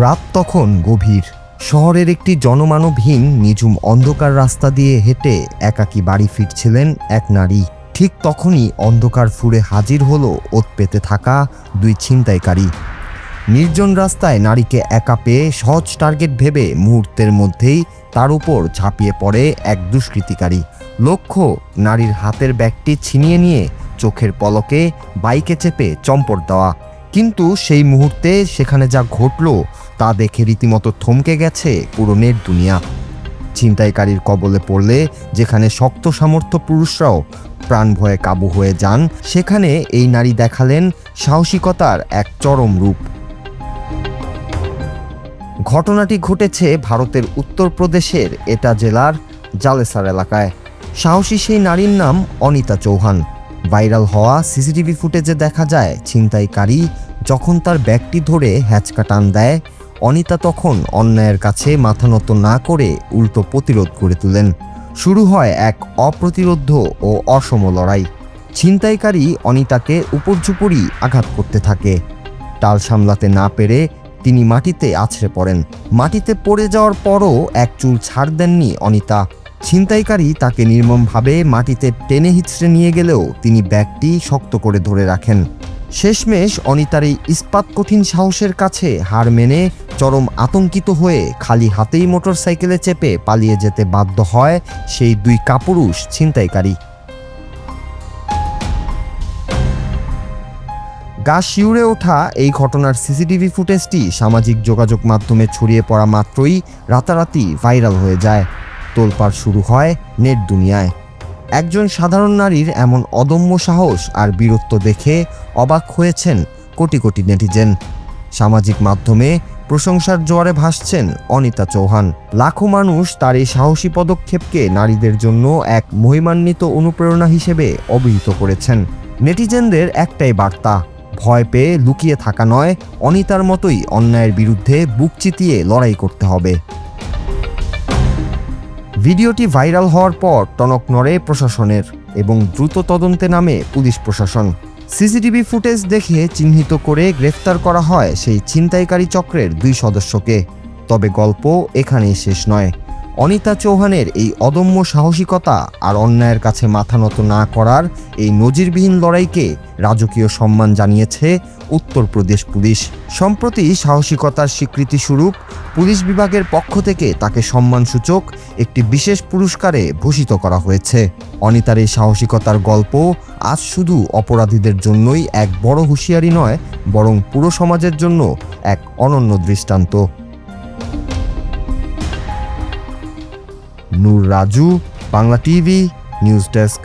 রাত তখন গভীর। শহরের একটি জনমানবহীন নিঝুম অন্ধকার রাস্তা দিয়ে হেঁটে একাকী বাড়ি ফিরছিলেন এক নারী। ঠিক তখনই অন্ধকার ফুঁড়ে হাজির হলো ওত পেতে থাকা দুই ছিনতাইকারী। নির্জন রাস্তায় নারীকে একা পেয়ে সহজ টার্গেট ভেবে মুহূর্তের মধ্যেই তার উপর ঝাঁপিয়ে পড়ে এক দুষ্কৃতিকারী। লক্ষ্য নারীর হাতের ব্যাগটি ছিনিয়ে নিয়ে চোখের পলকে বাইকে চেপে চম্পট দেওয়া। কিন্তু সেই মুহূর্তে সেখানে যা ঘটল তা দেখে রীতিমতো থমকে গেছে পুরো নেট দুনিয়া। ছিনতাইকারীর কবলে পড়লে যেখানে শক্ত সামর্থ্য পুরুষরাও প্রাণ ভয়ে কাবু হয়ে যান, সেখানে এই নারী দেখালেন সাহসিকতার এক চরম রূপ। ঘটনাটি ঘটেছে ভারতের উত্তরপ্রদেশের এটা জেলার জালেসার এলাকায়। সাহসী সেই নারীর নাম অনিতা চৌহান। ভাইরাল হওয়া সিসিটিভি ফুটেজে দেখা যায় ছিনতাইকারী যখন তার ব্যাগটি ধরে হ্যাচকা টান দেয়, অনিতা তখন অন্যায়ের কাছে মাথা নত না করে উল্টো প্রতিরোধ গড়ে তোলেন। শুরু হয় এক অপ্রতিরোধ্য ও অসম লড়াই। ছিনতাইকারী অনিতাকে উপর্যুপরি আঘাত করতে থাকে। টাল সামলাতে না পেরে তিনি মাটিতে আছড়ে পড়েন। মাটিতে পড়ে যাওয়ার পরও এক চুল ছাড় দেননি অনিতা। ছিনতাইকারী তাকে নির্মমভাবে মাটিতে টেনে হিঁচড়ে নিয়ে গেলেও তিনি ব্যাগটি শক্ত করে ধরে রাখেন। শেষমেশ অনিতার এই ইস্পাত কঠিন সাহসের কাছে হার মেনে চরম আতঙ্কিত হয়ে খালি হাতেই মোটরসাইকেলে চেপে পালিয়ে যেতে বাধ্য হয় সেই দুই কাপুরুষ ছিনতাইকারী। গা শিউরে ওঠা এই ঘটনার সিসিটিভি ফুটেজটি সামাজিক যোগাযোগ মাধ্যমে ছড়িয়ে পড়া মাত্রই রাতারাতি ভাইরাল হয়ে যায়। তোলপাড় শুরু হয় নেট দুনিয়ায়। একজন সাধারণ নারীর এমন অদম্য সাহস আর বীরত্ব দেখে অবাক হয়েছেন কোটি কোটি নেটিজেন। সামাজিক মাধ্যমে প্রশংসার জোয়ারে ভাসছেন অনিতা চৌহান। লাখো মানুষ তার এই সাহসী পদক্ষেপকে নারীদের জন্য এক মহিমান্বিত অনুপ্রেরণা হিসেবে অভিহিত করেছেন। নেটিজেনদের একটাই বার্তা, ভয় পেয়ে লুকিয়ে থাকা নয়, অনিতার মতোই অন্যায়ের বিরুদ্ধে বুক চিতিয়ে লড়াই করতে হবে। ভিডিওটি ভাইরাল হওয়ার পর টনক নড়ে প্রশাসনের এবং দ্রুত তদন্তে নামে পুলিশ প্রশাসন। সিসিটিভি ফুটেজ দেখে চিহ্নিত করে গ্রেফতার করা হয় সেই ছিনতাইকারী চক্রের দুই সদস্যকে। তবে গল্প এখানেই শেষ নয়। অনিতা চৌহানের এই অদম্য সাহসিকতা আর অন্যায়ের কাছে মাথা নত না করার এই নজিরবিহীন লড়াইকে রাজকীয় সম্মান জানিয়েছে উত্তরপ্রদেশ পুলিশ। সম্প্রতি সাহসিকতার স্বীকৃতিস্বরূপ পুলিশ বিভাগের পক্ষ থেকে তাকে সম্মানসূচক একটি বিশেষ পুরস্কারে ভূষিত করা হয়েছে। অনিতার এই সাহসিকতার গল্প আজ শুধু অপরাধীদের জন্যই এক বড় হুঁশিয়ারি নয়, বরং পুরো সমাজের জন্য এক অনন্য দৃষ্টান্ত। Nur Raju, Bangla TV, news desk.